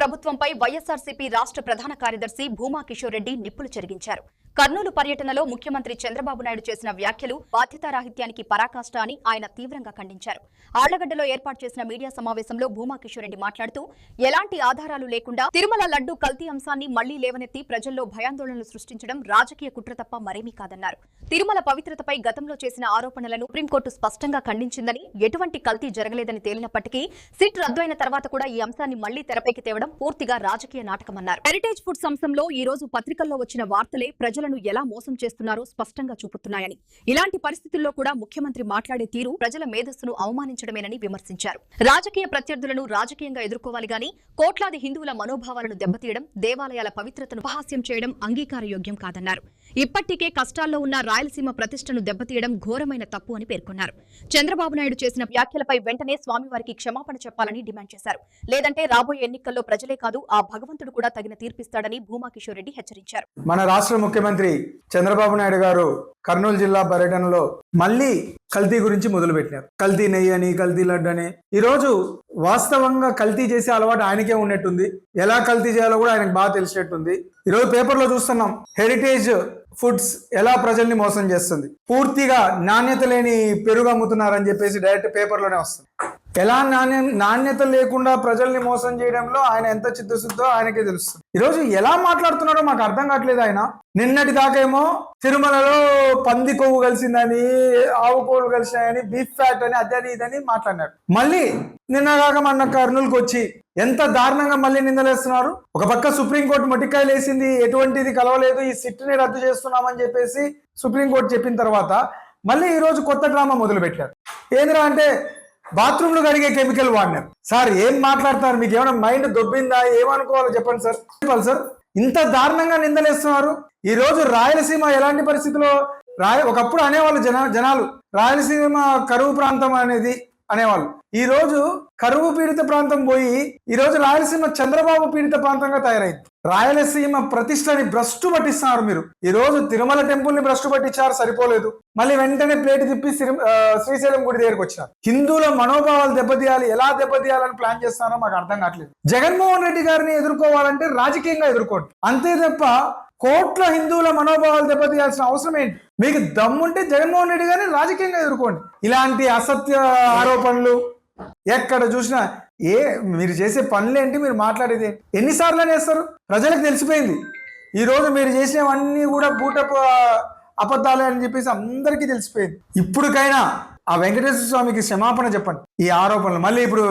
ప్రభుత్వంపై వైఎస్ఆర్సీపీ రాష్ట్ర ప్రధాన కార్యదర్శి భూమా కిషోర్ రెడ్డి నిప్పులు చెరిగించారు. కర్నూలు పర్యటనలో ముఖ్యమంత్రి చంద్రబాబు నాయుడు చేసిన వ్యాఖ్యలు బాధ్యతారాహిత్యానికి పరాకాష్ట అని ఆయన తీవ్రంగా ఖండించారు. ఆళ్లగడ్డలో ఏర్పాటు చేసిన మీడియా సమావేశంలో భూమా కిషోర్ రెడ్డి మాట్లాడుతూ ఎలాంటి ఆధారాలు లేకుండా తిరుమల లడ్డు కల్తీ అంశాన్ని మళ్లీ లేవనెత్తి ప్రజల్లో భయాందోళనలు సృష్టించడం రాజకీయ కుట్ర తప్ప మరేమీ కాదన్నారు. తిరుమల పవిత్రతపై గతంలో చేసిన ఆరోపణలను సుప్రీంకోర్టు స్పష్టంగా ఖండించిందని, ఎటువంటి కల్తీ జరగలేదని తేలినప్పటికీ సిట్ రద్దు అయిన తర్వాత కూడా ఈ అంశాన్ని మళ్లీ తెరపైకి తేవడం పూర్తిగా రాజకీయ నాటకమన్నారు. హెరిటేజ్ ఫుడ్స్ అంశంలో ఈ రోజు పత్రికల్లో వచ్చిన వార్తలే ప్రజలను ఎలా మోసం చేస్తున్నారో స్పష్టంగా చూపుతున్నాయని, ఇలాంటి పరిస్థితుల్లో కూడా ముఖ్యమంత్రి మాట్లాడే తీరు ప్రజల మేధస్సును అవమానించడమేనని విమర్శించారు. రాజకీయ ప్రత్యర్థులను రాజకీయంగా ఎదుర్కోవాలి గాని కోట్లాది హిందువుల మనోభావాలను దెబ్బతీయడం, దేవాలయాల పవిత్రతను అపహాస్యం చేయడం అంగీకారయోగ్యం కాదన్నారు. ఇప్పటికే కష్టాల్లో ఉన్న రాయలసీమ ప్రతిష్టను దెబ్బతీయడం ఘోరమైన తప్పు అని పేర్కొన్నారు. చంద్రబాబు నాయుడు చేసిన వ్యాఖ్యలపై వెంటనే స్వామివారికి క్షమాపణ చెప్పాలని డిమాండ్ చేశారు. లేదంటే రాబోయే ఎన్నికల్లో ప్రజలే కాదు ఆ భగవంతుడు కూడా తగిన తీర్పిస్తాడని భూమా కిషోర్ రెడ్డి హెచ్చరించారు. మన రాష్ట్ర ముఖ్యమంత్రి చంద్రబాబు నాయుడు గారు కర్నూలు జిల్లా పర్యటనలో మళ్ళీ కల్తీ గురించి మొదలుపెట్టారు. కల్తీ నెయ్యి అని, కల్తీ లడ్డు అని. ఈరోజు వాస్తవంగా కల్తీ చేసే అలవాటు ఆయనకే ఉన్నట్టుంది. ఎలా కల్తీ చేయాలో కూడా ఆయనకు బాగా తెలిసినట్టుంది. ఈరోజు పేపర్లో చూస్తున్నాం, హెరిటేజ్ ఫుడ్స్ ఎలా ప్రజల్ని మోసం చేస్తుంది. పూర్తిగా నాణ్యత లేని పెరుగు అమ్ముతున్నారని చెప్పేసి డైరెక్ట్ పేపర్లోనే వస్తుంది. ఎలా నాణ్యత లేకుండా ప్రజల్ని మోసం చేయడంలో ఆయన ఎంత చిత్తశుద్ధో ఆయనకే తెలుస్తుంది. ఈరోజు ఎలా మాట్లాడుతున్నాడో మాకు అర్థం కావట్లేదు. ఆయన నిన్నటి దాకేమో తిరుమలలో పంది కొవ్వు కలిసిందని, ఆవు కొవ్వు కలిసినాయని, బీఫ్ ఫ్యాట్ అని, అదని ఇదని మాట్లాడినాడు. మళ్ళీ నిన్నగాక మన కర్నూలుకి వచ్చి ఎంత దారుణంగా మళ్ళీ నిందలేస్తున్నారు. ఒక పక్క సుప్రీంకోర్టు మొట్టికాయలు వేసింది, ఎటువంటిది కలవలేదు, ఈ సిట్ని రద్దు చేస్తున్నామని చెప్పేసి సుప్రీంకోర్టు చెప్పిన తర్వాత మళ్ళీ ఈరోజు కొత్త డ్రామా మొదలు పెట్టారు. ఏంద్రా అంటే బాత్రూంలు కడిగే కెమికల్ వాడినారు. సార్ ఏం మాట్లాడతారు? మీకు ఏమైనా మైండ్ దొబ్బిందా? ఏమనుకోవాలో చెప్పండి సార్. చెప్పాలి సార్, ఇంత దారుణంగా నిందలేస్తున్నారు. ఈ రోజు రాయలసీమ ఎలాంటి పరిస్థితిలో ఒకప్పుడు అనేవాళ్ళు జనాలు రాయలసీమ కరువు ప్రాంతం అనేది అనేవాళ్ళు. ఈ రోజు కరువు పీడిత ప్రాంతం పోయి ఈ రోజు రాయలసీమ చంద్రబాబు పీడిత ప్రాంతంగా తయారైంది. రాయలసీమ ప్రతిష్టని భ్రష్టు పట్టిస్తున్నారు మీరు. ఈ రోజు తిరుమల టెంపుల్ ని భ్రష్టు పట్టించారు, సరిపోలేదు. మళ్ళీ వెంటనే ప్లేట్ తిప్పి శ్రీశైలం గుడి దగ్గరికి వచ్చారు. హిందువుల మనోభావాలు దెబ్బతీయాలి, ఎలా దెబ్బతీయాలని ప్లాన్ చేస్తారో మాకు అర్థం కావట్లేదు. జగన్మోహన్ రెడ్డి గారిని ఎదుర్కోవాలంటే రాజకీయంగా ఎదుర్కోండి, అంతే తప్ప కోట్ల హిందువుల మనోభావాలు దెబ్బతీయాల్సిన అవసరం ఏంటి? మీకు దమ్ముంటే జగన్మోహన్ రెడ్డి గారిని రాజకీయంగా ఎదుర్కోండి. ఇలాంటి అసత్య ఆరోపణలు ఎక్కడ చూసినా మీరు చేసే పనులేంటి, మీరు మాట్లాడేది ఎన్నిసార్లు అనేస్తారు? ప్రజలకు తెలిసిపోయింది. ఈ రోజు మీరు చేసినవన్నీ కూడా బూటపు అబద్ధాలే అని చెప్పేసి అందరికీ తెలిసిపోయింది. ఇప్పటికైనా ఆ వెంకటేశ్వర స్వామికి క్షమాపణ చెప్పండి. ఈ ఆరోపణలు మళ్ళీ ఇప్పుడు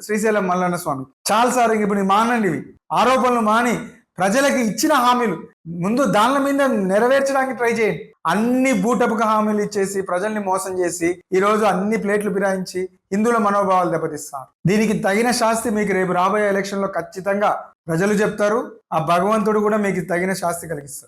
శ్రీశైలం మల్లన్న స్వామి చాలా సార్ ఇప్పుడు మానండి. ఇవి ఆరోపణలు మాని ప్రజలకు ఇచ్చిన హామీలు ముందు దానిల మీద నెరవేర్చడానికి ట్రై చేయండి. అన్ని బూటపుగా హామీలు ఇచ్చేసి ప్రజల్ని మోసం చేసి ఈ రోజు అన్ని ప్లేట్లు ఫిరాయించి హిందువుల మనోభావాలు దెబ్బతీస్తారు. దీనికి తగిన శాస్తి మీకు రేపు రాబోయే ఎలక్షన్ లో ఖచ్చితంగా ప్రజలు చెప్తారు. ఆ భగవంతుడు కూడా మీకు తగిన శాస్తి కలిగిస్తారు.